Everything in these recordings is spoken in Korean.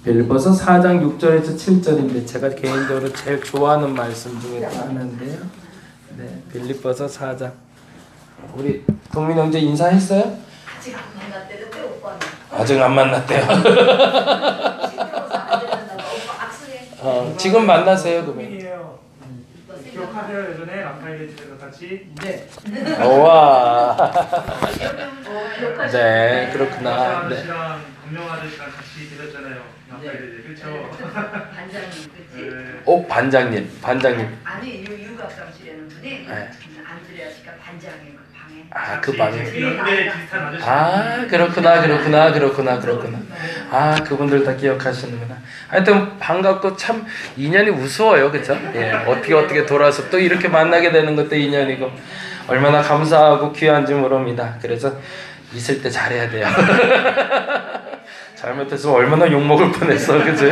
빌립보서 4장 6절에서 7절인데 제가 개인적으로 제일 좋아하는 말씀 중에 하나인데요. 네, 빌립보서 4장. 우리 동민 형제 인사했어요? 아직 안 만났대요, 오빠는. 아직 안 만났대요. 시끄러워서 안 된다고 오빠 악수해. 지금 만나세요, 그러면. 기억하세요? 예전에 람파엘리 집에서 같이. 네. 와. 기억하시는 네, 그렇구나. 네. 아저씨랑 금명 아저씨랑 같이 드렸잖아요. 람파엘리 그렇죠? 반장님, 그치? 반장님. 아니, 유각상실에는 분이 네. 안드레아 씨가 반장의 그 방에. 아, 그 방에. 연배 비슷한 아저씨. 아, 그렇구나. 아, 그분들 다 기억하시는구나. 하여튼 반갑고 참 인연이 우스워요, 그렇죠? 예, 어떻게 돌아서 또 이렇게 만나게 되는 것도 인연이고 얼마나 감사하고 귀한지 모릅니다. 그래서 있을 때 잘해야 돼요. 잘못해서 얼마나 욕먹을 뻔했어, 그치?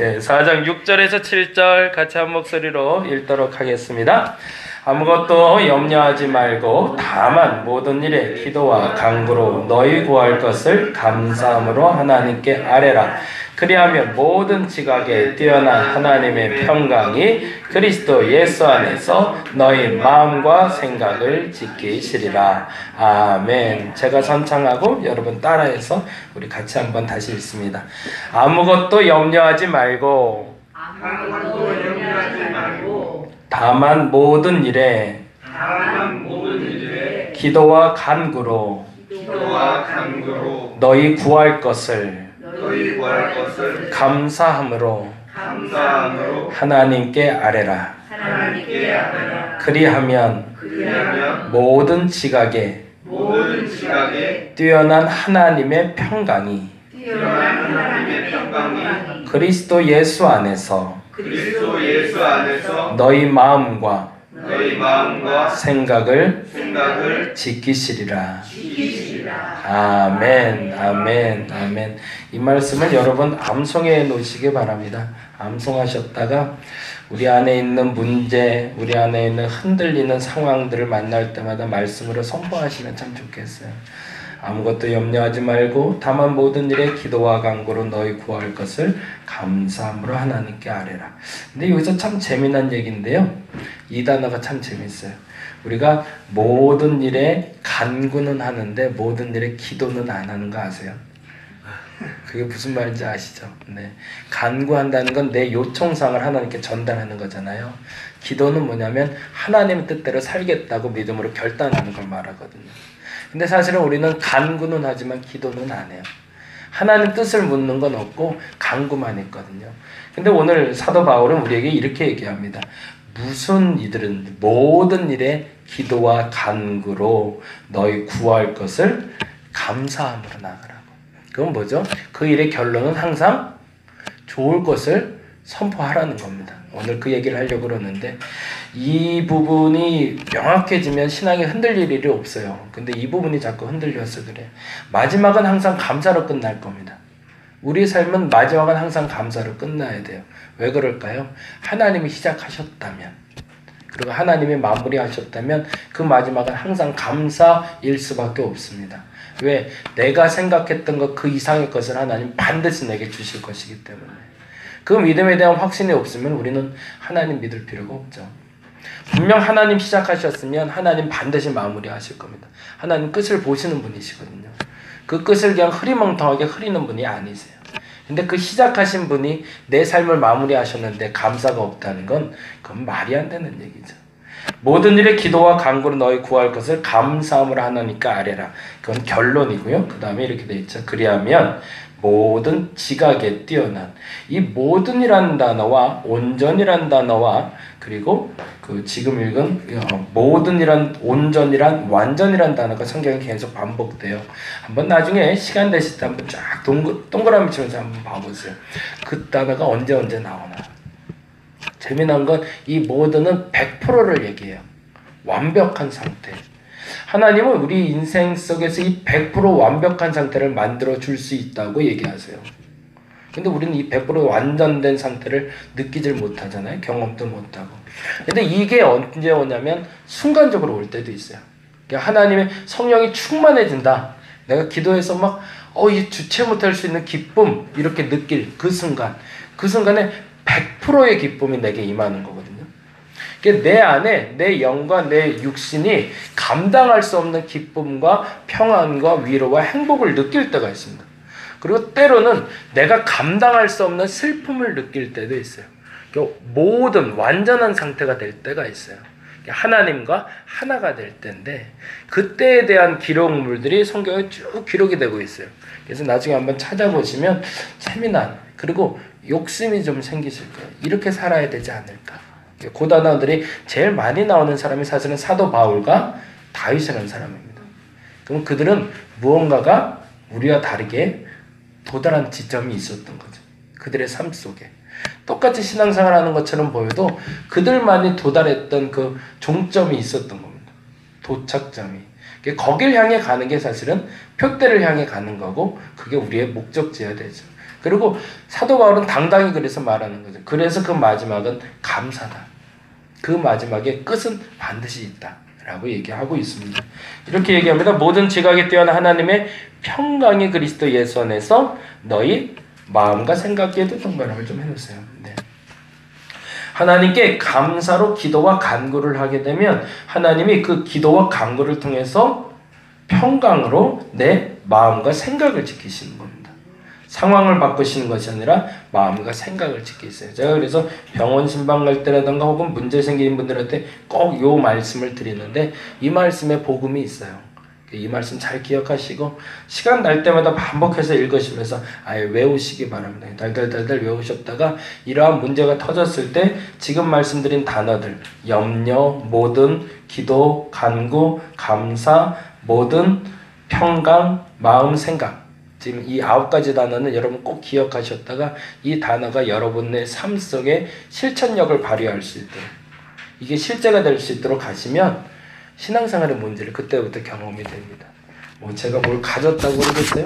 예, 4장 6절에서 7절 같이 한 목소리로 읽도록 하겠습니다. 아무것도 염려하지 말고 다만 모든 일에 기도와 간구로 너희 구할 것을 감사함으로 하나님께 아뢰라. 그리하면 모든 지각에 뛰어난 하나님의 평강이 그리스도 예수 안에서 너희 마음과 생각을 지키시리라. 아멘. 제가 선창하고 여러분 따라해서 우리 같이 한번 다시 읽습니다. 아무것도 염려하지 말고 다만 모든 일에 기도와 간구로 너희 구할 것을 감사함으로 하나님께 아뢰라. 그리하면 모든 지각에 뛰어난 하나님의 평강이 그리스도 예수 안에서 너희 마음과 생각을 지키시리라. 아멘. 이 말씀을 여러분 암송해 놓으시기 바랍니다. 암송하셨다가 우리 안에 있는 문제, 우리 안에 있는 흔들리는 상황들을 만날 때마다 말씀으로 선포하시면 참 좋겠어요. 아무것도 염려하지 말고 다만 모든 일에 기도와 간구로 너희 구할 것을 감사함으로 하나님께 아뢰라. 근데 여기서 참 재미난 얘기인데요. 이 단어가 참 재밌어요. 우리가 모든 일에 간구는 하는데 모든 일에 기도는 안 하는 거 아세요? 그게 무슨 말인지 아시죠? 네. 간구한다는 건 내 요청사항을 하나님께 전달하는 거잖아요. 기도는 뭐냐면 하나님의 뜻대로 살겠다고 믿음으로 결단하는 걸 말하거든요. 근데 사실은 우리는 간구는 하지만 기도는 안 해요. 하나님 뜻을 묻는 건 없고 간구만 했거든요. 근데 오늘 사도 바울은 우리에게 이렇게 얘기합니다. 무슨 이들은 모든 일에 기도와 간구로 너희 구할 것을 감사함으로 나가라고. 그건 뭐죠? 그 일의 결론은 항상 좋을 것을 선포하라는 겁니다. 오늘 그 얘기를 하려고 그러는데 이 부분이 명확해지면 신앙이 흔들릴 일이 없어요. 근데 이 부분이 자꾸 흔들려서 그래. 마지막은 항상 감사로 끝날 겁니다. 우리의 삶은 마지막은 항상 감사로 끝나야 돼요. 왜 그럴까요? 하나님이 시작하셨다면, 그리고 하나님이 마무리하셨다면 그 마지막은 항상 감사일 수밖에 없습니다. 왜? 내가 생각했던 것 그 이상의 것을 하나님 반드시 내게 주실 것이기 때문에. 그 믿음에 대한 확신이 없으면 우리는 하나님 믿을 필요가 없죠. 분명 하나님 시작하셨으면 하나님 반드시 마무리하실 겁니다. 하나님 끝을 보시는 분이시거든요. 그 끝을 그냥 흐리멍텅하게 흐리는 분이 아니세요. 근데 그 시작하신 분이 내 삶을 마무리하셨는데 감사가 없다는 건 그건 말이 안 되는 얘기죠. 모든 일에 기도와 간구로 너희 구할 것을 감사함으로 하나님께 아뢰라. 그건 결론이고요. 그 다음에 이렇게 돼 있죠. 그리하면 모든 지각에 뛰어난, 이 모든이라는 단어와 온전이라는 단어와 그리고 그 지금 읽은 모든이란, 온전이란, 완전이란 단어가 성경에 계속 반복돼요. 한번 나중에 시간 되실 때 한번 쫙 동그라미 치면서 한번 봐보세요. 그 단어가 언제 나오나. 재미난 건 이 모든은 100%를 얘기해요. 완벽한 상태. 하나님은 우리 인생 속에서 이 100% 완벽한 상태를 만들어 줄 수 있다고 얘기하세요. 근데 우리는 이 100% 완전된 상태를 느끼질 못하잖아요. 경험도 못하고. 근데 이게 언제 오냐면 순간적으로 올 때도 있어요. 그러니까 하나님의 성령이 충만해진다. 내가 기도해서 막 이 주체 못할 수 있는 기쁨 이렇게 느낄 그 순간에 100%의 기쁨이 내게 임하는 거거든요. 내 안에 내 영과 내 육신이 감당할 수 없는 기쁨과 평안과 위로와 행복을 느낄 때가 있습니다. 그리고 때로는 내가 감당할 수 없는 슬픔을 느낄 때도 있어요. 모든 완전한 상태가 될 때가 있어요. 하나님과 하나가 될 때인데 그때에 대한 기록물들이 성경에 쭉 기록이 되고 있어요. 그래서 나중에 한번 찾아보시면 재미난 그리고 욕심이 좀 생기실 거예요. 이렇게 살아야 되지 않을까. 고단어들이 제일 많이 나오는 사람이 사실은 사도 바울과 다윗이라는 사람입니다. 그럼 그들은 무언가가 우리와 다르게 도달한 지점이 있었던 거죠. 그들의 삶 속에. 똑같이 신앙생활하는 것처럼 보여도 그들만이 도달했던 그 종점이 있었던 겁니다. 도착점이. 거길 향해 가는 게 사실은 표대를 향해 가는 거고 그게 우리의 목적지여야 되죠. 그리고 사도 바울은 당당히 그래서 말하는 거죠. 그래서 그 마지막은 감사다. 그 마지막에 끝은 반드시 있다. 라고 얘기하고 있습니다. 이렇게 얘기합니다. 모든 지각에 뛰어난 하나님의 평강이 그리스도 예수 안에서 너희 마음과 생각에도 동반함을 좀 해놓으세요. 네. 하나님께 감사로 기도와 간구를 하게 되면 하나님이 그 기도와 간구를 통해서 평강으로 내 마음과 생각을 지키시는 겁니다. 상황을 바꾸시는 것이 아니라 마음과 생각을 지키세요. 제가 그래서 병원 신방 갈 때라든가 혹은 문제 생기는 분들한테 꼭 요 말씀을 드리는데 이 말씀에 복음이 있어요. 이 말씀 잘 기억하시고 시간 날 때마다 반복해서 읽으시면서 아예 외우시기 바랍니다. 달달달달 외우셨다가 이러한 문제가 터졌을 때 지금 말씀드린 단어들 염려, 모든, 기도, 간구, 감사, 모든, 평강, 마음, 생각 지금 이 9가지 단어는 여러분 꼭 기억하셨다가 이 단어가 여러분의 삶 속에 실천력을 발휘할 수 있도록 이게 실제가 될 수 있도록 하시면 신앙생활의 문제를 그때부터 경험이 됩니다. 뭐 제가 뭘 가졌다고 그러겠어요?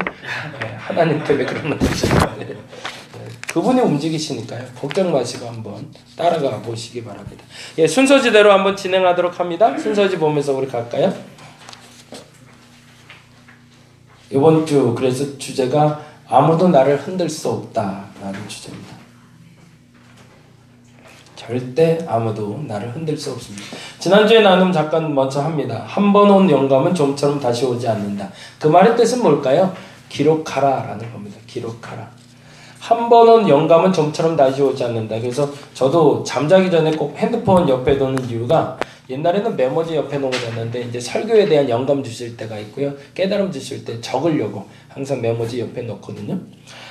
네, 하나님 때문에 그러는 거죠. 네. 그분이 움직이시니까요. 걱정 마시고 한번 따라가 보시기 바랍니다. 예, 순서지대로 한번 진행하도록 합니다. 순서지 보면서 우리 갈까요? 이번 주 그래서 주제가 아무도 나를 흔들 수 없다라는 주제입니다. 절대 아무도 나를 흔들 수 없습니다. 지난주에 나눔 잠깐 먼저 합니다. 한 번 온 영감은 좀처럼 다시 오지 않는다. 그 말의 뜻은 뭘까요? 기록하라 라는 겁니다. 기록하라. 한 번 온 영감은 좀처럼 다시 오지 않는다. 그래서 저도 잠자기 전에 꼭 핸드폰 옆에 두는 이유가 옛날에는 메모지 옆에 놓고 잤는데 이제 설교에 대한 영감 주실 때가 있고요. 깨달음 주실 때 적으려고 항상 메모지 옆에 놓거든요.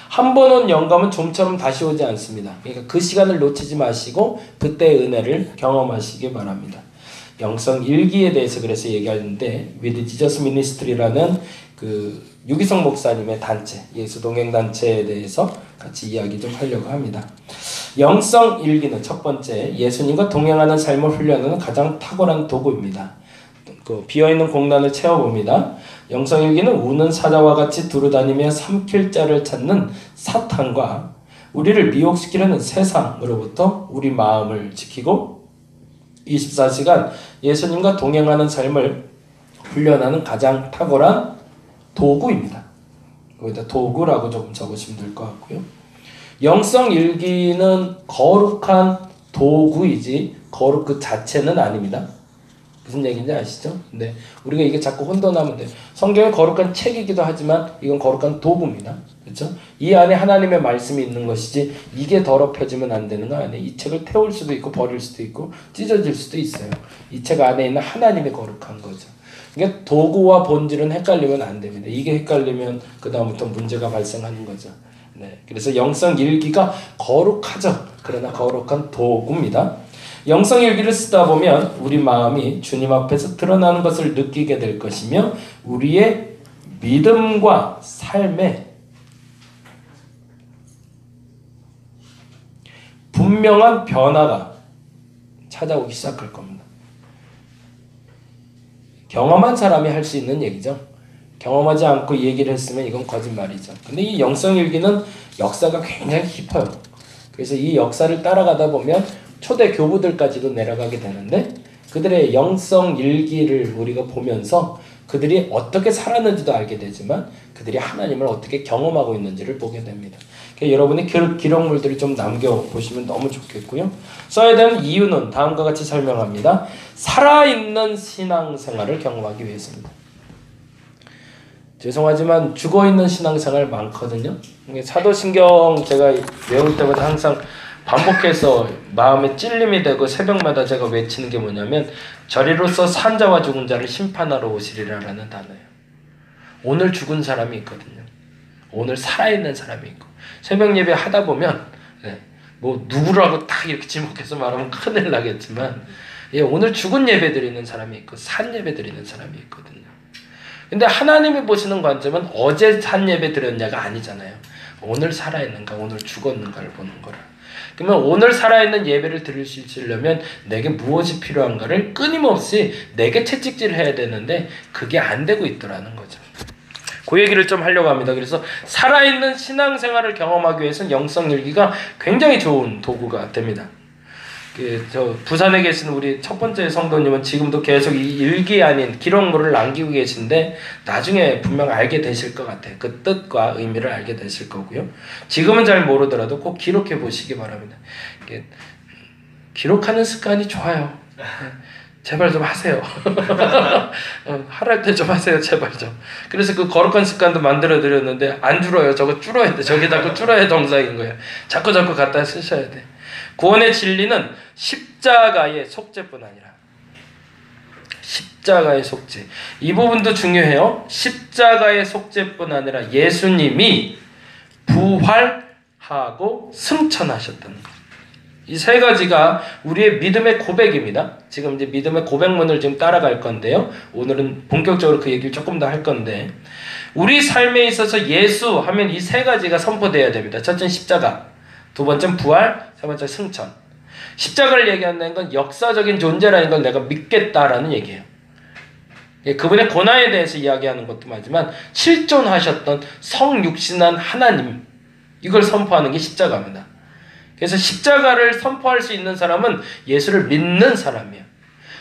한 번 온 영감은 좀처럼 다시 오지 않습니다. 그러니까 그 시간을 놓치지 마시고 그때의 은혜를 경험하시기 바랍니다. 영성 일기에 대해서 그래서 얘기하는데 With Jesus Ministry라는 그 유기성 목사님의 단체, 예수 동행 단체에 대해서 같이 이야기 좀 하려고 합니다. 영성 일기는 첫 번째 예수님과 동행하는 삶을 훈련하는 가장 탁월한 도구입니다. 그 비어있는 공간을 채워봅니다. 영성일기는 우는 사자와 같이 두루다니며 삼킬 자를 찾는 사탄과 우리를 미혹시키려는 세상으로부터 우리 마음을 지키고 24시간 예수님과 동행하는 삶을 훈련하는 가장 탁월한 도구입니다. 거기다 도구라고 조금 적으시면 될 것 같고요. 영성일기는 거룩한 도구이지 거룩 그 자체는 아닙니다. 무슨 얘기인지 아시죠? 네, 우리가 이게 자꾸 혼돈하면 돼요. 성경은 거룩한 책이기도 하지만 이건 거룩한 도구입니다. 그렇죠? 이 안에 하나님의 말씀이 있는 것이지 이게 더럽혀지면 안 되는 거 아니에요. 이 책을 태울 수도 있고 버릴 수도 있고 찢어질 수도 있어요. 이 책 안에 있는 하나님의 거룩한 거죠. 그러니까 도구와 본질은 헷갈리면 안 됩니다. 이게 헷갈리면 그 다음부터 문제가 발생하는 거죠. 네, 그래서 영성일기가 거룩하죠. 그러나 거룩한 도구입니다. 영성일기를 쓰다 보면 우리 마음이 주님 앞에서 드러나는 것을 느끼게 될 것이며 우리의 믿음과 삶에 분명한 변화가 찾아오기 시작할 겁니다. 경험한 사람이 할 수 있는 얘기죠. 경험하지 않고 얘기를 했으면 이건 거짓말이죠. 근데 이 영성일기는 역사가 굉장히 깊어요. 그래서 이 역사를 따라가다 보면 초대 교부들까지도 내려가게 되는데 그들의 영성일기를 우리가 보면서 그들이 어떻게 살았는지도 알게 되지만 그들이 하나님을 어떻게 경험하고 있는지를 보게 됩니다. 그러니까 여러분이 기록물들을 좀 남겨보시면 너무 좋겠고요. 써야 되는 이유는 다음과 같이 설명합니다. 살아있는 신앙생활을 경험하기 위해서입니다. 죄송하지만 죽어있는 신앙생활 많거든요. 사도신경 제가 외울 때마다 항상 반복해서 마음에 찔림이 되고 새벽마다 제가 외치는 게 뭐냐면 저리로서 산자와 죽은 자를 심판하러 오시리라라는 단어예요. 오늘 죽은 사람이 있거든요. 오늘 살아있는 사람이 있고 새벽 예배 하다 보면 뭐 누구라고 딱 이렇게 지목해서 말하면 큰일 나겠지만 오늘 죽은 예배 드리는 사람이 있고 산 예배 드리는 사람이 있거든요. 근데 하나님이 보시는 관점은 어제 산 예배 드렸냐가 아니잖아요. 오늘 살아있는가 오늘 죽었는가를 보는 거라. 그러면 오늘 살아있는 예배를 드릴 수 있으려면 내게 무엇이 필요한가를 끊임없이 내게 채찍질을 해야 되는데 그게 안 되고 있더라는 거죠. 그 얘기를 좀 하려고 합니다. 그래서 살아있는 신앙생활을 경험하기 위해서는 영성일기가 굉장히 좋은 도구가 됩니다. 저 부산에 계신 우리 첫 번째 성도님은 지금도 계속 이 일기 아닌 기록물을 남기고 계신데 나중에 분명 알게 되실 것 같아요. 그 뜻과 의미를 알게 되실 거고요. 지금은 잘 모르더라도 꼭 기록해 보시기 바랍니다. 기록하는 습관이 좋아요. 제발 좀 하세요. 하랄 때 좀 하세요. 제발 좀. 그래서 그 거룩한 습관도 만들어 드렸는데 안 줄어요. 저거 줄어야 돼. 저기다 줄어야 정상인 거예요. 자꾸 갖다 쓰셔야 돼. 구원의 진리는 십자가의 속죄뿐 아니라 십자가의 속죄. 이 부분도 중요해요. 십자가의 속죄뿐 아니라 예수님이 부활하고 승천하셨다는 것. 이 세 가지가 우리의 믿음의 고백입니다. 지금 이제 믿음의 고백문을 지금 따라갈 건데요. 오늘은 본격적으로 그 얘기를 조금 더 할 건데 우리 삶에 있어서 예수 하면 이 세 가지가 선포되어야 됩니다. 첫째는 십자가, 두 번째는 부활, 세 번째 승천. 십자가를 얘기한다는 건 역사적인 존재라는 걸 내가 믿겠다라는 얘기예요. 그분의 고난에 대해서 이야기하는 것도 맞지만 실존하셨던 성육신한 하나님, 이걸 선포하는 게 십자가입니다. 그래서 십자가를 선포할 수 있는 사람은 예수를 믿는 사람이에요.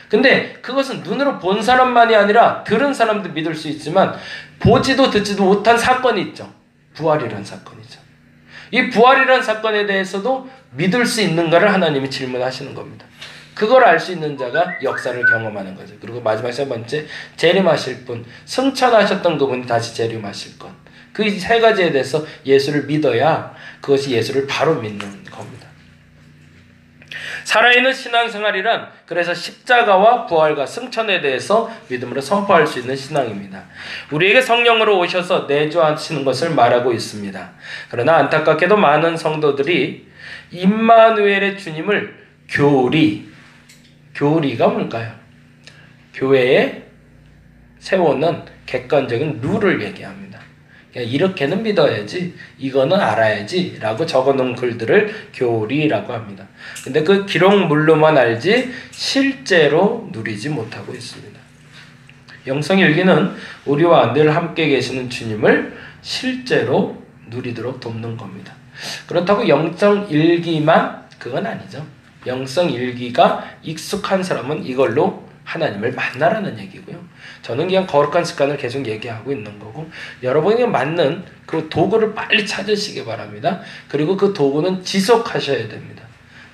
근데 그것은 눈으로 본 사람만이 아니라 들은 사람도 믿을 수 있지만 보지도 듣지도 못한 사건이 있죠. 부활이라는 사건이죠. 이 부활이라는 사건에 대해서도 믿을 수 있는가를 하나님이 질문하시는 겁니다. 그걸 알 수 있는 자가 역사를 경험하는 거죠. 그리고 마지막 세 번째, 재림하실 분, 승천하셨던 그분이 다시 재림하실 것. 그 세 가지에 대해서 예수를 믿어야 그것이 예수를 바로 믿는 겁니다. 살아있는 신앙생활이란 그래서 십자가와 부활과 승천에 대해서 믿음으로 선포할 수 있는 신앙입니다. 우리에게 성령으로 오셔서 내주하시는 것을 말하고 있습니다. 그러나 안타깝게도 많은 성도들이 임마누엘의 주님을 교리가 뭘까요? 교회에 세우는 객관적인 룰을 얘기합니다. 이렇게는 믿어야지, 이거는 알아야지 라고 적어놓은 글들을 교리라고 합니다. 근데 그 기록물로만 알지 실제로 누리지 못하고 있습니다. 영성일기는 우리와 늘 함께 계시는 주님을 실제로 누리도록 돕는 겁니다. 그렇다고 영성일기만 그건 아니죠. 영성일기가 익숙한 사람은 이걸로 하나님을 만나라는 얘기고요. 저는 그냥 거룩한 습관을 계속 얘기하고 있는 거고 여러분에게 맞는 그 도구를 빨리 찾으시기 바랍니다. 그리고 그 도구는 지속하셔야 됩니다.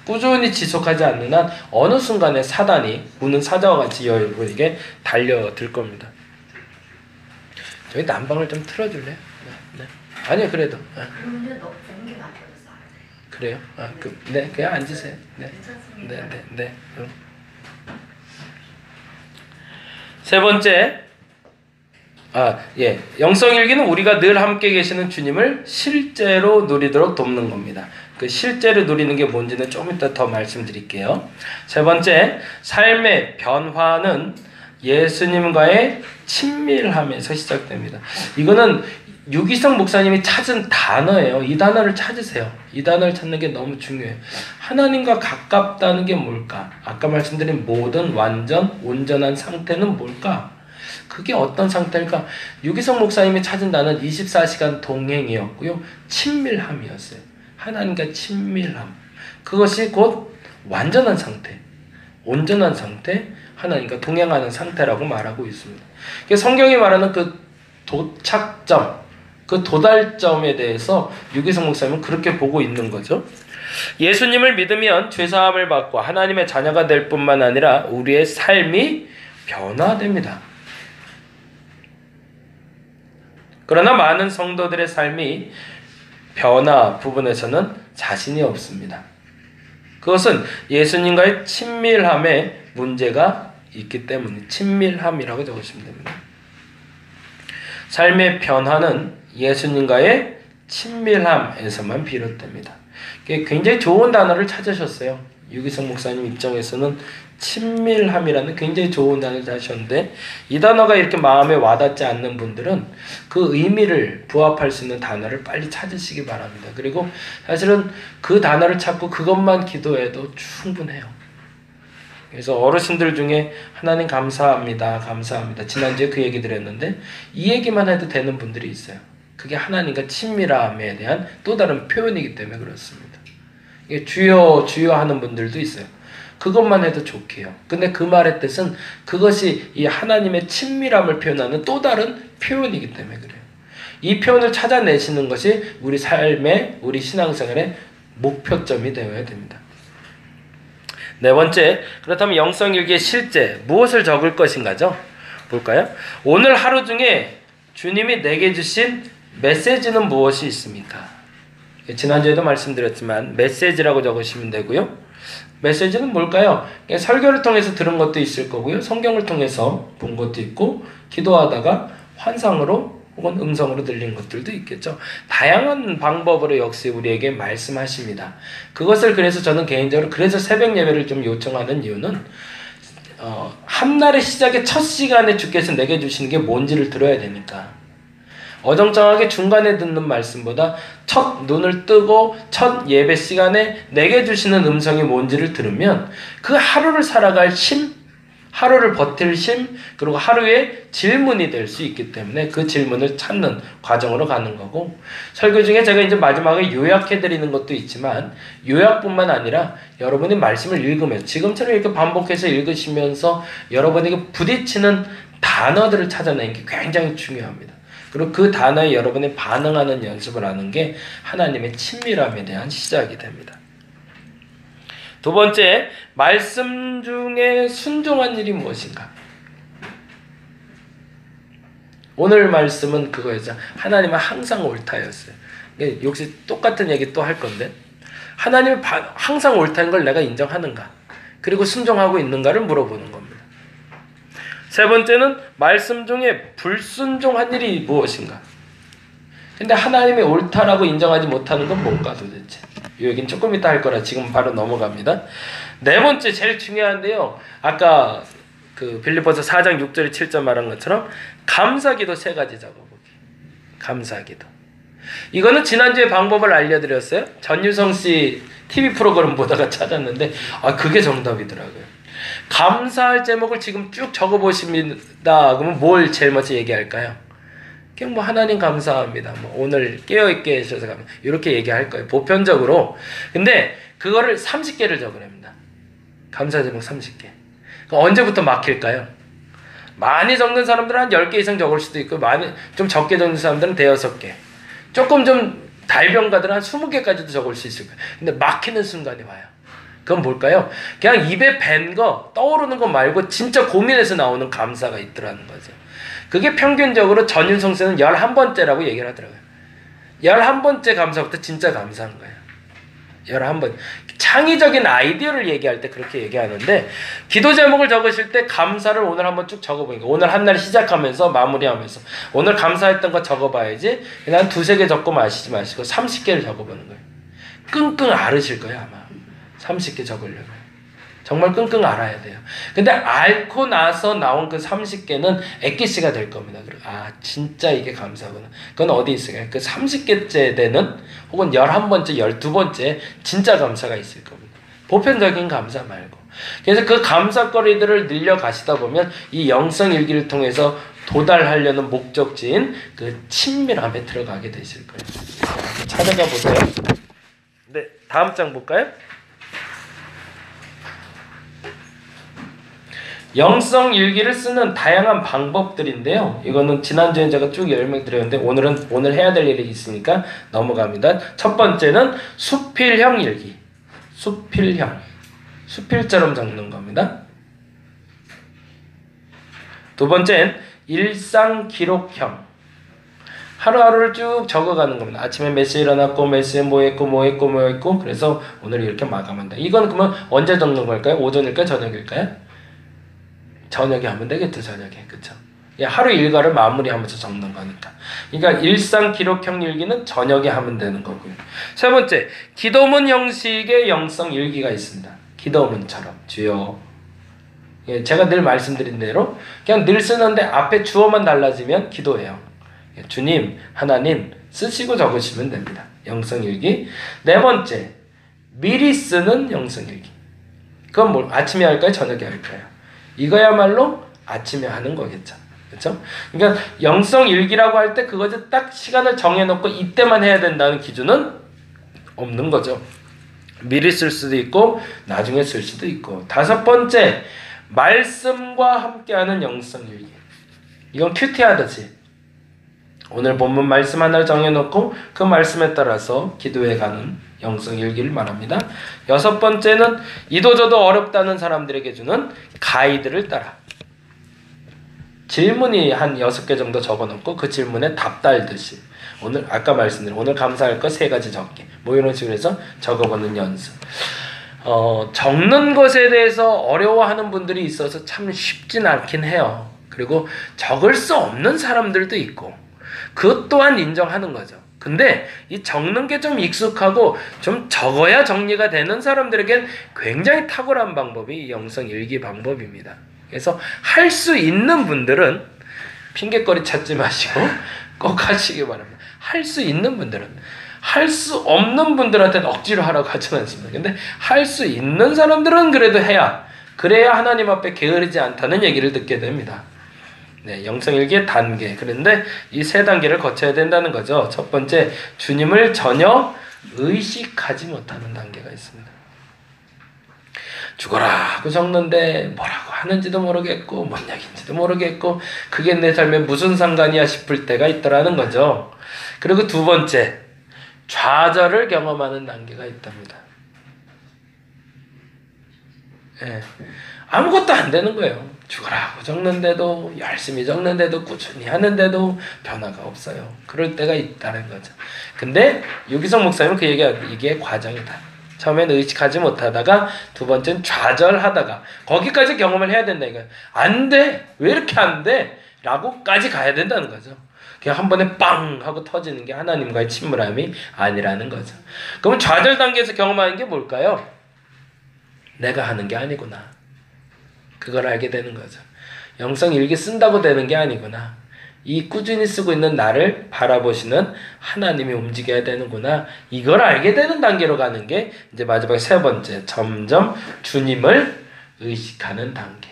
꾸준히 지속하지 않는 한 어느 순간에 사단이 우는 사자와 같이 여러분에게 달려들 겁니다. 저희 난방을 좀 틀어줄래요? 네. 아니요, 그래도. 그러면 너 공기 맡겨서 그래요? 네, 그냥 앉으세요. 네. 네. 세 번째, 영성일기는 우리가 늘 함께 계시는 주님을 실제로 누리도록 돕는 겁니다. 그 실제로 누리는 게 뭔지는 좀 이따 더 말씀드릴게요. 세 번째, 삶의 변화는 예수님과의 친밀함에서 시작됩니다. 이거는 유기성 목사님이 찾은 단어예요. 이 단어를 찾으세요. 이 단어를 찾는 게 너무 중요해요. 하나님과 가깝다는 게 뭘까? 아까 말씀드린 모든 완전, 온전한 상태는 뭘까? 그게 어떤 상태일까? 유기성 목사님이 찾은 단어는 24시간 동행이었고요. 친밀함이었어요. 하나님과 친밀함. 그것이 곧 완전한 상태, 온전한 상태, 하나님과 동행하는 상태라고 말하고 있습니다. 성경이 말하는 그 도착점, 그 도달점에 대해서 유기성 목사님은 그렇게 보고 있는 거죠. 예수님을 믿으면 죄사함을 받고 하나님의 자녀가 될 뿐만 아니라 우리의 삶이 변화됩니다. 그러나 많은 성도들의 삶이 변화 부분에서는 자신이 없습니다. 그것은 예수님과의 친밀함에 문제가 있기 때문에 친밀함이라고 적으시면 됩니다. 삶의 변화는 예수님과의 친밀함에서만 비롯됩니다. 굉장히 좋은 단어를 찾으셨어요. 유기성 목사님 입장에서는 친밀함이라는 굉장히 좋은 단어를 찾으셨는데 이 단어가 이렇게 마음에 와닿지 않는 분들은 그 의미를 부합할 수 있는 단어를 빨리 찾으시기 바랍니다. 그리고 사실은 그 단어를 찾고 그것만 기도해도 충분해요. 그래서 어르신들 중에 하나님 감사합니다. 감사합니다. 지난주에 그 얘기 드렸는데 이 얘기만 해도 되는 분들이 있어요. 그게 하나님과 친밀함에 대한 또 다른 표현이기 때문에 그렇습니다. 이게 주여 주여 하는 분들도 있어요. 그것만 해도 좋게요. 근데 그 말의 뜻은 그것이 이 하나님의 친밀함을 표현하는 또 다른 표현이기 때문에 그래요. 이 표현을 찾아내시는 것이 우리 삶의, 우리 신앙생활의 목표점이 되어야 됩니다. 네 번째, 그렇다면 영성일기의 실제 무엇을 적을 것인가죠? 볼까요? 오늘 하루 중에 주님이 내게 주신 메시지는 무엇이 있습니까? 지난주에도 말씀드렸지만 메시지라고 적으시면 되고요. 메시지는 뭘까요? 설교를 통해서 들은 것도 있을 거고요. 성경을 통해서 본 것도 있고 기도하다가 환상으로 혹은 음성으로 들린 것들도 있겠죠. 다양한 방법으로 역시 우리에게 말씀하십니다. 그것을 그래서 저는 개인적으로 그래서 새벽 예배를 좀 요청하는 이유는 한 날의 시작의 첫 시간에 주께서 내게 주시는 게 뭔지를 들어야 되니까. 어정쩡하게 중간에 듣는 말씀보다 첫 눈을 뜨고 첫 예배 시간에 내게 주시는 음성이 뭔지를 들으면 그 하루를 살아갈 힘, 하루를 버틸 힘, 그리고 하루의 질문이 될 수 있기 때문에 그 질문을 찾는 과정으로 가는 거고, 설교 중에 제가 이제 마지막에 요약해드리는 것도 있지만 요약뿐만 아니라 여러분이 말씀을 읽으면서 지금처럼 이렇게 반복해서 읽으시면서 여러분에게 부딪히는 단어들을 찾아내는 게 굉장히 중요합니다. 그리고 그 단어에 여러분이 반응하는 연습을 하는 게 하나님의 친밀함에 대한 시작이 됩니다. 두 번째, 말씀 중에 순종한 일이 무엇인가? 오늘 말씀은 그거였죠. 하나님은 항상 옳다였어요. 역시 똑같은 얘기 또 할 건데 하나님이 항상 옳다는 걸 내가 인정하는가? 그리고 순종하고 있는가를 물어보는 겁니다. 세 번째는 말씀 중에 불순종한 일이 무엇인가? 근데 하나님이 옳다라고 인정하지 못하는 건 뭔가 도대체? 이 얘기는 조금 이따 할 거라 지금 바로 넘어갑니다. 네 번째 제일 중요한데요. 아까 그 빌립보서 4장 6절에 7절 말한 것처럼 감사기도 세 가지 적어보기. 감사기도. 이거는 지난주에 방법을 알려드렸어요. 전유성 씨 TV 프로그램 보다가 찾았는데 그게 정답이더라고요. 감사할 제목을 지금 쭉 적어보십니다. 그러면 뭘 제일 먼저 얘기할까요? 그냥 뭐 하나님 감사합니다. 뭐 오늘 깨어있게 해주셔서 감사합니다. 이렇게 얘기할 거예요. 보편적으로. 근데 그거를 30개를 적으랍니다. 감사 제목 30개. 언제부터 막힐까요? 많이 적는 사람들은 한 10개 이상 적을 수도 있고 많이 좀 적게 적는 사람들은 대여섯 개. 조금 좀 달변가들은 한 20개까지도 적을 수 있을 거예요. 근데 막히는 순간이 와요. 그건 뭘까요? 그냥 입에 밴 거, 떠오르는 거 말고 진짜 고민해서 나오는 감사가 있더라는 거죠. 그게 평균적으로 전윤성 씨는 11번째라고 얘기를 하더라고요. 11번째 감사부터 진짜 감사한 거예요. 11번. 창의적인 아이디어를 얘기할 때 그렇게 얘기하는데 기도 제목을 적으실 때 감사를 오늘 한번 쭉 적어보니까 오늘 한 날 시작하면서 마무리하면서 오늘 감사했던 거 적어봐야지 그냥 두세 개 적고 마시지 마시고 30개를 적어보는 거예요. 끙끙 앓으실 거예요 아마. 30개 적으려면. 정말 끙끙 앓아야 돼요. 근데 앓고 나서 나온 그 30개는 액기스가 될 겁니다. 진짜 이게 감사구나. 그건 어디 있을까요? 그 30개째 되는 혹은 11번째, 12번째 진짜 감사가 있을 겁니다. 보편적인 감사 말고. 그래서 그 감사거리들을 늘려가시다 보면 이 영성일기를 통해서 도달하려는 목적지인 그 친밀함에 들어가게 되실 거예요. 찾아가 보세요. 네, 다음 장 볼까요? 영성 일기를 쓰는 다양한 방법들인데요. 이거는 지난주에 제가 쭉 설명드렸는데 오늘 해야 될 일이 있으니까 넘어갑니다. 첫 번째는 수필형 일기. 수필형. 수필처럼 적는 겁니다. 두 번째는 일상 기록형. 하루하루를 쭉 적어가는 겁니다. 아침에 몇 시에 일어났고 몇 시에 뭐 했고 그래서 오늘 이렇게 마감한다. 이건 그러면 언제 적는 걸까요? 오전일까요? 저녁일까요? 저녁에 하면 되겠죠. 저녁에. 그쵸? 하루 일과를 마무리하면서 적는 거니까. 그러니까 일상 기록형 일기는 저녁에 하면 되는 거고요. 세 번째, 기도문 형식의 영성 일기가 있습니다. 기도문처럼 주여. 제가 늘 말씀드린 대로 그냥 늘 쓰는데 앞에 주어만 달라지면 기도예요. 주님, 하나님 쓰시고 적으시면 됩니다. 영성일기. 네 번째, 미리 쓰는 영성일기. 그건 뭐 아침에 할까요? 저녁에 할까요? 이거야말로 아침에 하는 거겠죠. 그렇죠? 그러니까 영성일기라고 할 때 그것을 딱 시간을 정해놓고 이때만 해야 된다는 기준은 없는 거죠. 미리 쓸 수도 있고 나중에 쓸 수도 있고. 다섯 번째, 말씀과 함께하는 영성일기. 이건 큐티하듯이 오늘 본문 말씀 하나를 정해놓고 그 말씀에 따라서 기도해 가는 영성일기를 말합니다. 여섯 번째는 이도저도 어렵다는 사람들에게 주는 가이드를 따라 질문이 한 6개 정도 적어놓고 그 질문에 답 달듯이 오늘 아까 말씀드린 오늘 감사할 거 3가지 적기 뭐 이런 식으로 해서 적어보는 연습. 적는 것에 대해서 어려워하는 분들이 있어서 참 쉽진 않긴 해요. 그리고 적을 수 없는 사람들도 있고 그것 또한 인정하는 거죠. 근데 이 적는 게 좀 익숙하고 좀 적어야 정리가 되는 사람들에겐 굉장히 탁월한 방법이 이 영성일기 방법입니다. 그래서 할 수 있는 분들은 핑계거리 찾지 마시고 꼭 하시기 바랍니다. 할 수 있는 분들은. 할 수 없는 분들한테는 억지로 하라고 하지는 않습니다. 근데 할 수 있는 사람들은 그래도 그래야 하나님 앞에 게으르지 않다는 얘기를 듣게 됩니다. 네, 영성일기의 단계. 그런데 이 3단계를 거쳐야 된다는 거죠. 첫 번째, 주님을 전혀 의식하지 못하는 단계가 있습니다. 죽어라 하고 적는데 뭐라고 하는지도 모르겠고 뭔 얘기인지도 모르겠고 그게 내 삶에 무슨 상관이야 싶을 때가 있더라는 거죠. 그리고 두 번째, 좌절을 경험하는 단계가 있답니다. 네, 아무것도 안 되는 거예요. 죽으라고 적는데도 열심히 적는데도 꾸준히 하는데도 변화가 없어요. 그럴 때가 있다는 거죠. 근데 유기성 목사님은 그 얘기가 이게 과정이다. 처음에는 의식하지 못하다가 두 번째는 좌절하다가 거기까지 경험을 해야 된다 이거예요. 안 돼! 왜 이렇게 안 돼? 라고까지 가야 된다는 거죠. 그냥 한 번에 빵 하고 터지는 게 하나님과의 친밀함이 아니라는 거죠. 그럼 좌절 단계에서 경험하는 게 뭘까요? 내가 하는 게 아니구나. 그걸 알게 되는 거죠. 영성일기 쓴다고 되는 게 아니구나. 이 꾸준히 쓰고 있는 나를 바라보시는 하나님이 움직여야 되는구나. 이걸 알게 되는 단계로 가는 게 이제 마지막 세 번째, 점점 주님을 의식하는 단계.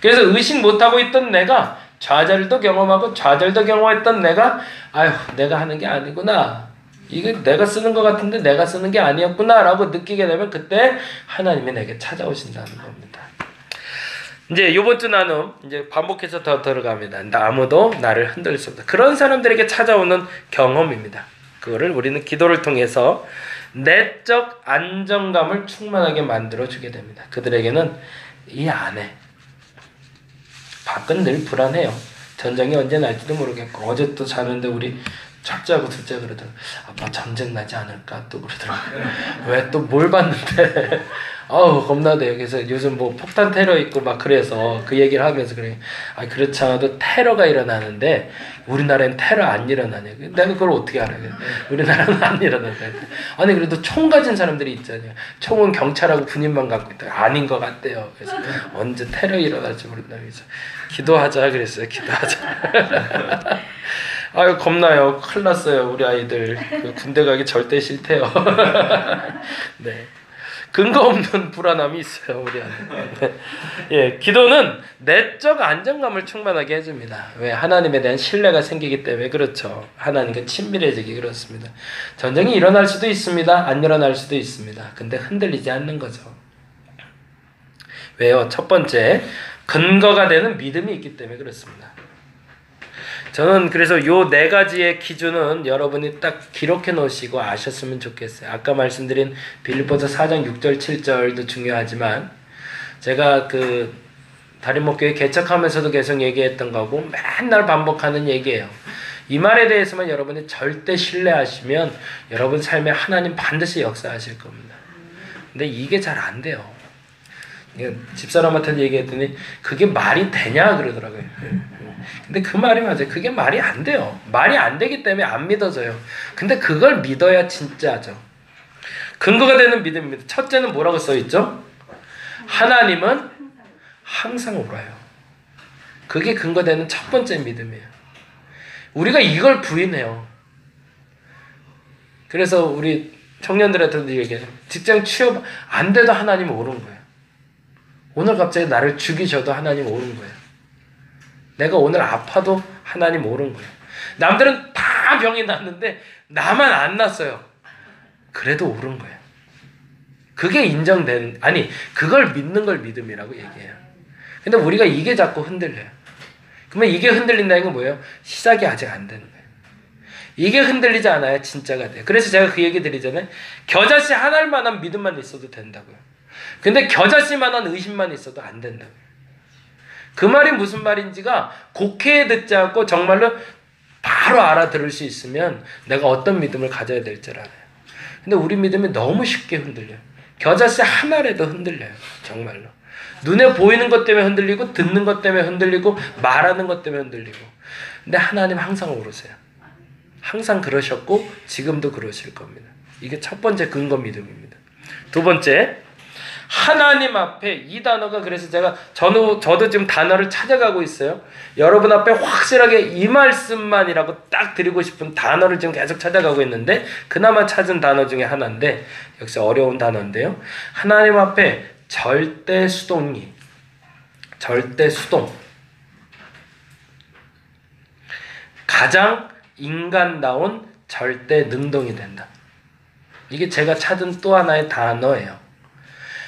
그래서 의식 못하고 있던 내가 좌절도 경험하고 좌절도 경험했던 내가 내가 하는 게 아니구나. 이게 내가 쓰는 것 같은데 내가 쓰는 게 아니었구나 라고 느끼게 되면 그때 하나님이 내게 찾아오신다는 겁니다. 이제 이번 주 나눔 이제 반복해서 더 들어갑니다. 아무도 나를 흔들 수 없다. 그런 사람들에게 찾아오는 경험입니다. 그거를 우리는 기도를 통해서 내적 안정감을 충만하게 만들어주게 됩니다. 그들에게는 이 안에 밖은 늘 불안해요. 전쟁이 언제 날지도 모르겠고 어제 또 자는데 우리 첫째하고 둘째 그러더라고요. 아빠 전쟁 나지 않을까 또 그러더라고요. 왜 또 뭘 봤는데 겁나대요. 그래서 요즘 뭐 폭탄 테러 있고 막 그래서 그 얘기를 하면서 그래요. 그렇지 않아도 테러가 일어나는데 우리나라엔 테러 안 일어나냐. 내가 그걸 어떻게 알아요? 우리나라는 안 일어난다. 아니 그래도 총 가진 사람들이 있잖아요. 총은 경찰하고 군인만 갖고 있다. 아닌 것 같대요. 그래서 언제 테러 일어날지 모른다. 그래서 기도하자 그랬어요. 기도하자. 겁나요. 큰일 났어요. 우리 아이들. 군대 가기 절대 싫대요. 네. 근거 없는 불안함이 있어요. 우리 안에. 예, 기도는 내적 안정감을 충만하게 해줍니다. 왜? 하나님에 대한 신뢰가 생기기 때문에 그렇죠. 하나님과 친밀해지기 그렇습니다. 전쟁이 일어날 수도 있습니다. 안 일어날 수도 있습니다. 근데 흔들리지 않는 거죠. 왜요? 첫 번째, 근거가 되는 믿음이 있기 때문에 그렇습니다. 저는 그래서 요 네 가지의 기준은 여러분이 딱 기록해 놓으시고 아셨으면 좋겠어요. 아까 말씀드린 빌립보서 4장 6절 7절도 중요하지만 제가 그 다림목교회 개척하면서도 계속 얘기했던 거고 맨날 반복하는 얘기예요. 이 말에 대해서만 여러분이 절대 신뢰하시면 여러분 삶에 하나님 반드시 역사하실 겁니다. 근데 이게 잘 안 돼요. 집사람한테 얘기했더니 그게 말이 되냐 그러더라고요. 근데 그 말이 맞아요. 그게 말이 안 돼요. 말이 안 되기 때문에 안 믿어져요. 근데 그걸 믿어야 진짜죠. 근거가 되는 믿음입니다. 첫째는 뭐라고 써있죠? 하나님은 항상 옳아요. 그게 근거되는 첫 번째 믿음이에요. 우리가 이걸 부인해요. 그래서 우리 청년들한테도 얘기해요. 직장 취업 안 돼도 하나님 옳은 거예요. 오늘 갑자기 나를 죽이셔도 하나님 옳은 거예요. 내가 오늘 아파도 하나님 옳은 거예요. 남들은 다 병이 났는데 나만 안 났어요. 그래도 옳은 거예요. 그게 인정된, 아니 그걸 믿는 걸 믿음이라고 얘기해요. 근데 우리가 이게 자꾸 흔들려요. 그러면 이게 흔들린다는 건 뭐예요? 시작이 아직 안 되는 거예요. 이게 흔들리지 않아야 진짜가 돼요. 그래서 제가 그 얘기 드리잖아요. 겨자씨 하나만한 믿음만 있어도 된다고요. 근데 겨자씨만한 의심만 있어도 안 된다고요. 그 말이 무슨 말인지가 곡해에 듣지 않고 정말로 바로 알아들을 수 있으면 내가 어떤 믿음을 가져야 될지 알아요. 근데 우리 믿음이 너무 쉽게 흔들려요. 겨자씨 하나라도 흔들려요. 정말로. 눈에 보이는 것 때문에 흔들리고 듣는 것 때문에 흔들리고 말하는 것 때문에 흔들리고. 근데 하나님 항상 오르세요. 항상 그러셨고 지금도 그러실 겁니다. 이게 첫 번째 근거 믿음입니다. 두 번째, 하나님 앞에 이 단어가 그래서 제가 저도 지금 단어를 찾아가고 있어요. 여러분 앞에 확실하게 이 말씀만이라고 딱 드리고 싶은 단어를 지금 계속 찾아가고 있는데 그나마 찾은 단어 중에 하나인데 역시 어려운 단어인데요. 하나님 앞에 절대 수동이 절대 수동 가장 인간다운 절대 능동이 된다. 이게 제가 찾은 또 하나의 단어예요.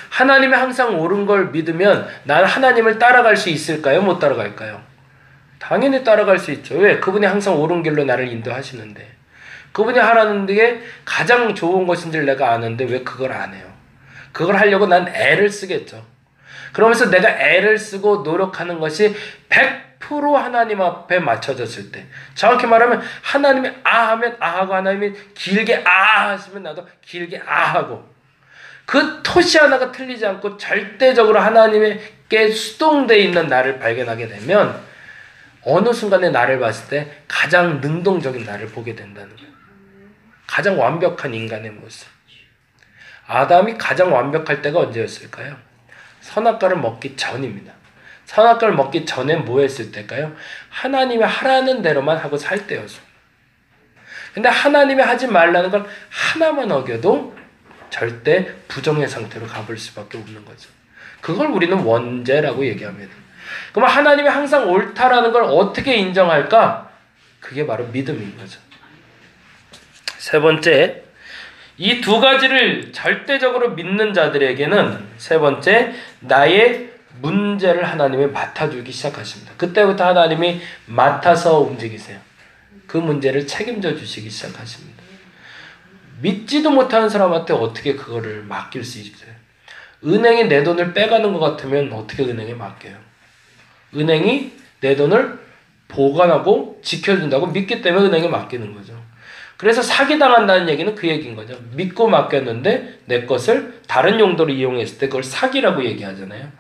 하나님이 항상 옳은 걸 믿으면 난 하나님을 따라갈 수 있을까요? 못 따라갈까요? 당연히 따라갈 수 있죠. 왜? 그분이 항상 옳은 길로 나를 인도하시는데 그분이 하라는 게 가장 좋은 것인지를 내가 아는데 왜 그걸 안 해요? 그걸 하려고 난 애를 쓰겠죠. 그러면서 내가 애를 쓰고 노력하는 것이 100% 하나님 앞에 맞춰졌을 때 정확히 말하면 하나님이 아 하면 아 하고 하나님이 길게 아 하시면 나도 길게 아 하고 그 토시 하나가 틀리지 않고 절대적으로 하나님께 수동되어 있는 나를 발견하게 되면 어느 순간에 나를 봤을 때 가장 능동적인 나를 보게 된다는 거예요. 가장 완벽한 인간의 모습. 아담이 가장 완벽할 때가 언제였을까요? 선악과를 먹기 전입니다. 선악과를 먹기 전에 뭐 했을 때일까요? 하나님이 하라는 대로만 하고 살 때였어요. 근데 하나님이 하지 말라는 걸 하나만 어겨도 절대 부정의 상태로 가볼 수밖에 없는 거죠. 그걸 우리는 원죄라고 얘기합니다. 그럼 하나님이 항상 옳다라는 걸 어떻게 인정할까? 그게 바로 믿음인 거죠. 세 번째, 이 두 가지를 절대적으로 믿는 자들에게는 세 번째, 나의 문제를 하나님이 맡아주기 시작하십니다. 그때부터 하나님이 맡아서 움직이세요. 그 문제를 책임져 주시기 시작하십니다. 믿지도 못하는 사람한테 어떻게 그거를 맡길 수 있어요? 은행이 내 돈을 빼가는 것 같으면 어떻게 은행에 맡겨요? 은행이 내 돈을 보관하고 지켜준다고 믿기 때문에 은행에 맡기는 거죠. 그래서 사기당한다는 얘기는 그 얘기인 거죠. 믿고 맡겼는데 내 것을 다른 용도로 이용했을 때 그걸 사기라고 얘기하잖아요.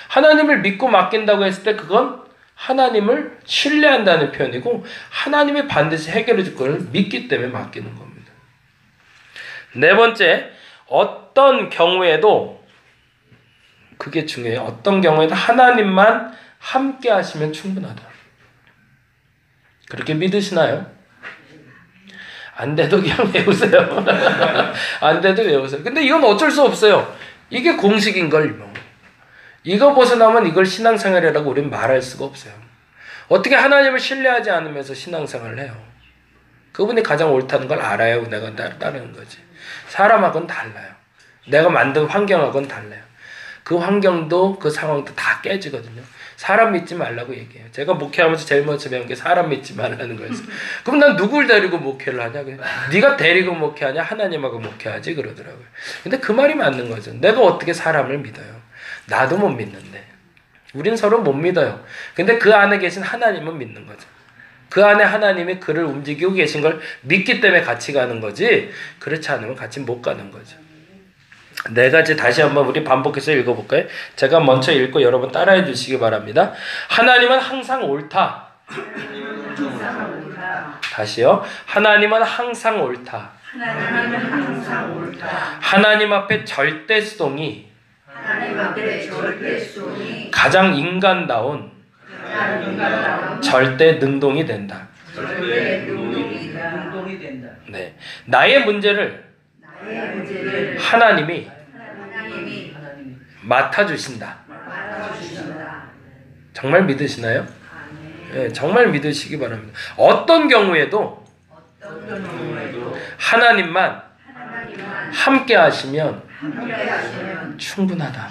하나님을 믿고 맡긴다고 했을 때 그건 하나님을 신뢰한다는 표현이고 하나님이 반드시 해결해 줄 걸 믿기 때문에 맡기는 겁니다. 네 번째, 어떤 경우에도 그게 중요해요. 어떤 경우에도 하나님만 함께 하시면 충분하다. 그렇게 믿으시나요? 안 돼도 그냥 외우세요. 안 돼도 외우세요. 근데 이건 어쩔 수 없어요. 이게 공식인 걸 뭐. 이거 벗어나면 이걸 신앙생활이라고 우리는 말할 수가 없어요. 어떻게 하나님을 신뢰하지 않으면서 신앙생활을 해요? 그분이 가장 옳다는 걸 알아야 내가 따르는 거지. 사람하고는 달라요. 내가 만든 환경하고는 달라요. 그 환경도 그 상황도 다 깨지거든요. 사람 믿지 말라고 얘기해요. 제가 목회하면서 제일 먼저 배운 게 사람 믿지 말라는 거였어요. 그럼 난 누굴 데리고 목회를 하냐? 네가 데리고 목회하냐? 하나님하고 목회하지 그러더라고요. 근데 그 말이 맞는 거죠. 내가 어떻게 사람을 믿어요? 나도 못 믿는데. 우린 서로 못 믿어요. 근데 그 안에 계신 하나님은 믿는 거죠. 그 안에 하나님이 그를 움직이고 계신 걸 믿기 때문에 같이 가는 거지, 그렇지 않으면 같이 못 가는 거죠. 네 가지 다시 한번 우리 반복해서 읽어볼까요? 제가 먼저 읽고 여러분 따라해 주시기 바랍니다. 하나님은 항상 옳다. 다시요. 하나님은 항상 옳다. 하나님 앞에 절대 수동이 가장 인간다운 절대 능동이 된다. 네, 나의 문제를 하나님이 맡아주신다. 정말 믿으시나요? 네, 정말 믿으시기 바랍니다. 어떤 경우에도 하나님만 함께 하시면 충분하다.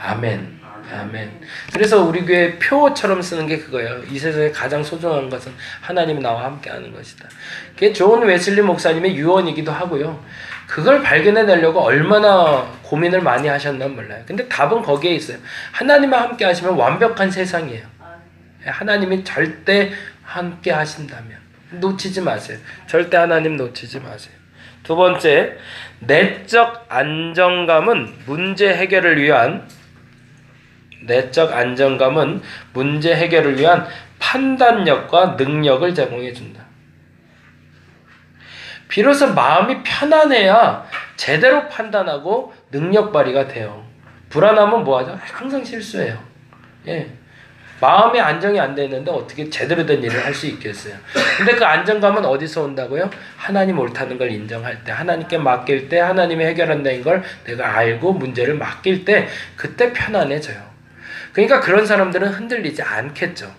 아멘. 아멘. 그래서 우리 교회 표처럼 쓰는 게 그거예요. 이 세상에 가장 소중한 것은 하나님이 나와 함께하는 것이다. 그게 존 웨슬리 목사님의 유언이기도 하고요. 그걸 발견해내려고 얼마나 고민을 많이 하셨나 몰라요. 근데 답은 거기에 있어요. 하나님과 함께 하시면 완벽한 세상이에요. 하나님이 절대 함께 하신다면 놓치지 마세요. 절대 하나님 놓치지 마세요. 두 번째, 내적 안정감은 문제 해결을 위한 판단력과 능력을 제공해 준다. 비로소 마음이 편안해야 제대로 판단하고 능력 발휘가 돼요. 불안하면 뭐하죠? 항상 실수해요. 예. 마음의 안정이 안 돼 있는데 어떻게 제대로 된 일을 할 수 있겠어요? 근데 그 안정감은 어디서 온다고요? 하나님 옳다는 걸 인정할 때, 하나님께 맡길 때, 하나님이 해결한다는 걸 내가 알고 문제를 맡길 때, 그때 편안해져요. 그러니까 그런 사람들은 흔들리지 않겠죠.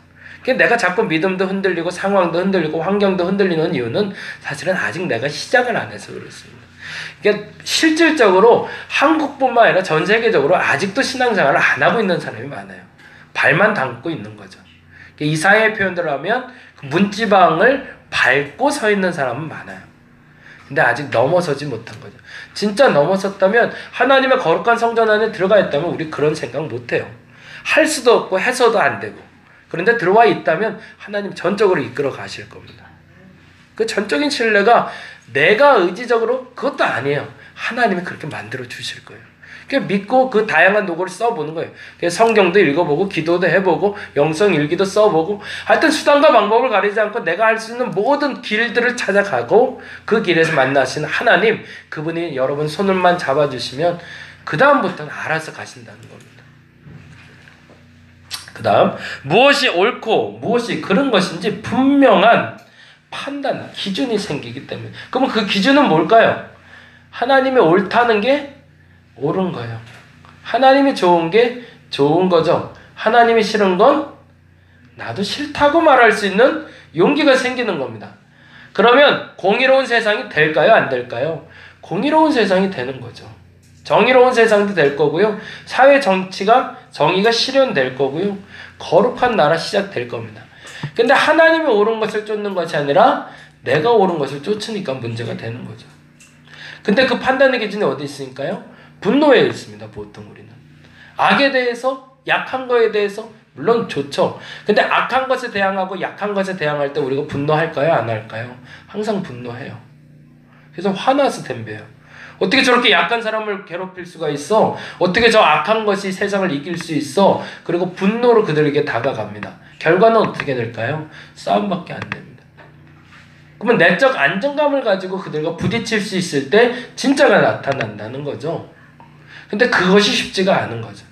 내가 자꾸 믿음도 흔들리고 상황도 흔들리고 환경도 흔들리는 이유는 사실은 아직 내가 시작을 안 해서 그렇습니다. 그러니까 실질적으로 한국뿐만 아니라 전 세계적으로 아직도 신앙생활을 안 하고 있는 사람이 많아요. 발만 담고 있는 거죠. 이사회의 표현대로 하면 문지방을 밟고 서 있는 사람은 많아요. 근데 아직 넘어서지 못한 거죠. 진짜 넘어섰다면, 하나님의 거룩한 성전 안에 들어가 있다면 우리 그런 생각 못해요. 할 수도 없고 해서도 안 되고. 그런데 들어와 있다면 하나님 전적으로 이끌어 가실 겁니다. 그 전적인 신뢰가 내가 의지적으로, 그것도 아니에요. 하나님이 그렇게 만들어 주실 거예요. 그냥 믿고 그 다양한 도구를 써보는 거예요. 성경도 읽어보고 기도도 해보고 영성 일기도 써보고, 하여튼 수단과 방법을 가리지 않고 내가 할 수 있는 모든 길들을 찾아가고, 그 길에서 만나시는 하나님, 그분이 여러분 손을만 잡아주시면 그 다음부터는 알아서 가신다는 겁니다. 그 다음, 무엇이 옳고 무엇이 그런 것인지 분명한 판단, 기준이 생기기 때문에. 그러면 그 기준은 뭘까요? 하나님이 옳다는 게 옳은 거예요. 하나님이 좋은 게 좋은 거죠. 하나님이 싫은 건 나도 싫다고 말할 수 있는 용기가 생기는 겁니다. 그러면 공의로운 세상이 될까요? 안 될까요? 공의로운 세상이 되는 거죠. 정의로운 세상도 될 거고요. 사회 정치가, 정의가 실현될 거고요. 거룩한 나라 시작될 겁니다. 근데 하나님이 옳은 것을 쫓는 것이 아니라 내가 옳은 것을 쫓으니까 문제가 되는 거죠. 근데 그 판단의 기준이 어디 있으니까요? 분노에 있습니다. 보통 우리는. 악에 대해서, 약한 거에 대해서 물론 좋죠. 근데 악한 것에 대항하고 약한 것에 대항할 때 우리가 분노할까요? 안 할까요? 항상 분노해요. 그래서 화나서 덤벼요. 어떻게 저렇게 약한 사람을 괴롭힐 수가 있어? 어떻게 저 악한 것이 세상을 이길 수 있어? 그리고 분노로 그들에게 다가갑니다. 결과는 어떻게 될까요? 싸움밖에 안 됩니다. 그러면 내적 안정감을 가지고 그들과 부딪힐 수 있을 때 진짜가 나타난다는 거죠. 근데 그것이 쉽지가 않은 거죠.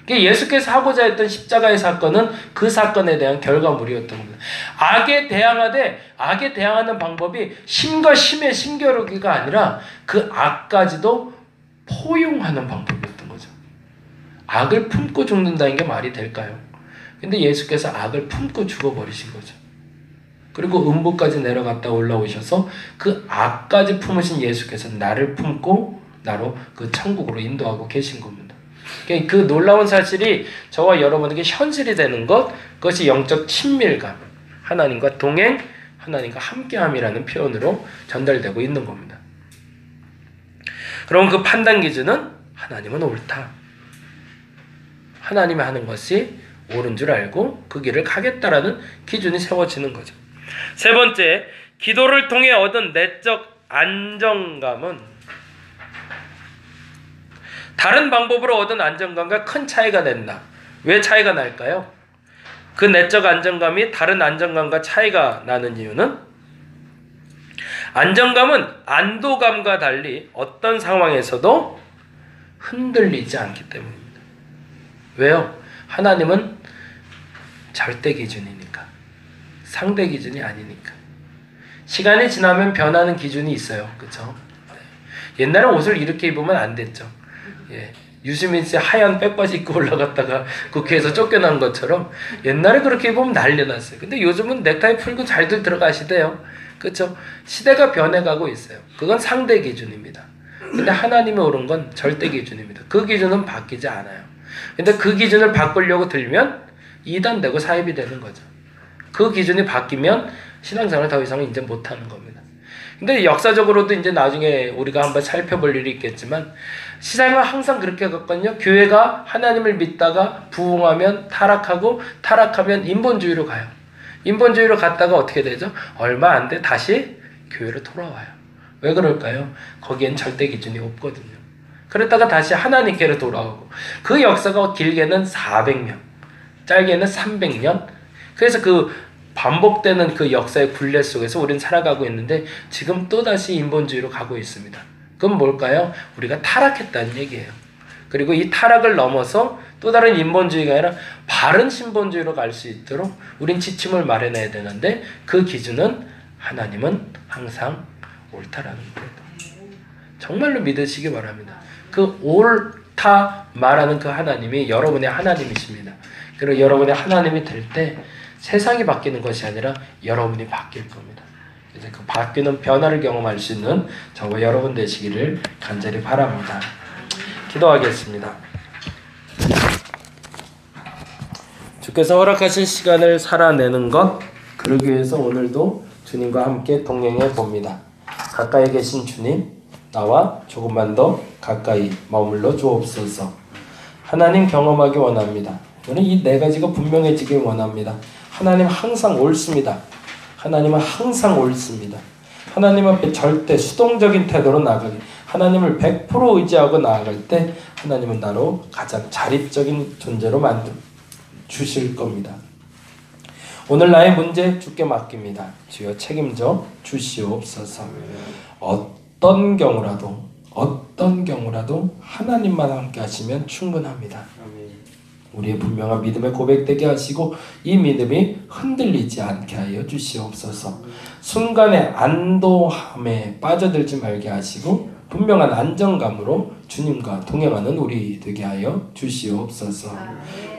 예수께서 하고자 했던 십자가의 사건은 그 사건에 대한 결과물이었던 겁니다. 악에 대항하되, 악에 대항하는 방법이 심과 심의 심겨루기가 아니라 그 악까지도 포용하는 방법이었던 거죠. 악을 품고 죽는다는 게 말이 될까요? 근데 예수께서 악을 품고 죽어버리신 거죠. 그리고 음부까지 내려갔다 올라오셔서 그 악까지 품으신 예수께서 나를 품고 나로 그 천국으로 인도하고 계신 겁니다. 그 놀라운 사실이 저와 여러분에게 현실이 되는 것, 그것이 영적 친밀감, 하나님과 동행, 하나님과 함께함이라는 표현으로 전달되고 있는 겁니다. 그럼 그 판단 기준은 하나님은 옳다. 하나님이 하는 것이 옳은 줄 알고 그 길을 가겠다라는 기준이 세워지는 거죠. 세 번째, 기도를 통해 얻은 내적 안정감은 다른 방법으로 얻은 안정감과 큰 차이가 낸다. 왜 차이가 날까요? 그 내적 안정감이 다른 안정감과 차이가 나는 이유는 안정감은 안도감과 달리 어떤 상황에서도 흔들리지 않기 때문입니다. 왜요? 하나님은 절대 기준이니까. 상대 기준이 아니니까. 시간이 지나면 변하는 기준이 있어요. 그렇죠? 옛날에 옷을 이렇게 입으면 안 됐죠. 예. 유시민 씨 하얀 백바지 입고 올라갔다가 국회에서 쫓겨난 것처럼 옛날에 그렇게 입으면 난리 났어요. 근데 요즘은 넥타이 풀고 잘들 들어가시대요. 그렇죠? 시대가 변해가고 있어요. 그건 상대 기준입니다. 근데 하나님이 옳은 건 절대 기준입니다. 그 기준은 바뀌지 않아요. 근데 그 기준을 바꾸려고 들면 이단되고 사입이 되는 거죠. 그 기준이 바뀌면 신앙생활을 더 이상 이제 못하는 겁니다. 근데 역사적으로도 이제 나중에 우리가 한번 살펴볼 일이 있겠지만 시장은 항상 그렇게 갔거든요. 교회가 하나님을 믿다가 부흥하면 타락하고 타락하면 인본주의로 가요. 인본주의로 갔다가 어떻게 되죠? 얼마 안 돼 다시 교회로 돌아와요. 왜 그럴까요? 거기엔 절대 기준이 없거든요. 그랬다가 다시 하나님께로 돌아오고 그 역사가 길게는 400년, 짧게는 300년. 그래서 그 반복되는 그 역사의 굴레 속에서 우리는 살아가고 있는데 지금 또다시 인본주의로 가고 있습니다. 그건 뭘까요? 우리가 타락했다는 얘기예요. 그리고 이 타락을 넘어서 또 다른 인본주의가 아니라 바른 신본주의로 갈 수 있도록 우린 지침을 마련해야 되는데 그 기준은 하나님은 항상 옳다라는 거예요. 정말로 믿으시기 바랍니다. 그 옳다 말하는 그 하나님이 여러분의 하나님이십니다. 그리고 여러분의 하나님이 될 때 세상이 바뀌는 것이 아니라 여러분이 바뀔 겁니다. 이제 그 바뀌는 변화를 경험할 수 있는 저와 여러분 되시기를 간절히 바랍니다. 기도하겠습니다. 주께서 허락하신 시간을 살아내는 것, 그러기 위해서 오늘도 주님과 함께 동행해 봅니다. 가까이 계신 주님, 나와 조금만 더 가까이 머물러 주옵소서. 하나님 경험하기 원합니다. 저는 이 네 가지가 분명해지길 원합니다. 하나님 항상 옳습니다. 하나님은 항상 옳습니다. 하나님 앞에 절대 수동적인 태도로 나아가기, 하나님을 100% 의지하고 나아갈 때 하나님은 나로 가장 자립적인 존재로 만들어 주실 겁니다. 오늘 나의 문제 주께 맡깁니다. 주여 책임져 주시옵소서. 어떤 경우라도 하나님만 함께 하시면 충분합니다. 우리의 분명한 믿음의 고백되게 하시고 이 믿음이 흔들리지 않게 하여 주시옵소서. 순간의 안도함에 빠져들지 말게 하시고 분명한 안정감으로 주님과 동행하는 우리 되게 하여 주시옵소서.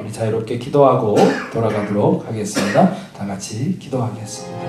우리 자유롭게 기도하고 돌아가도록 하겠습니다. 다 같이 기도하겠습니다.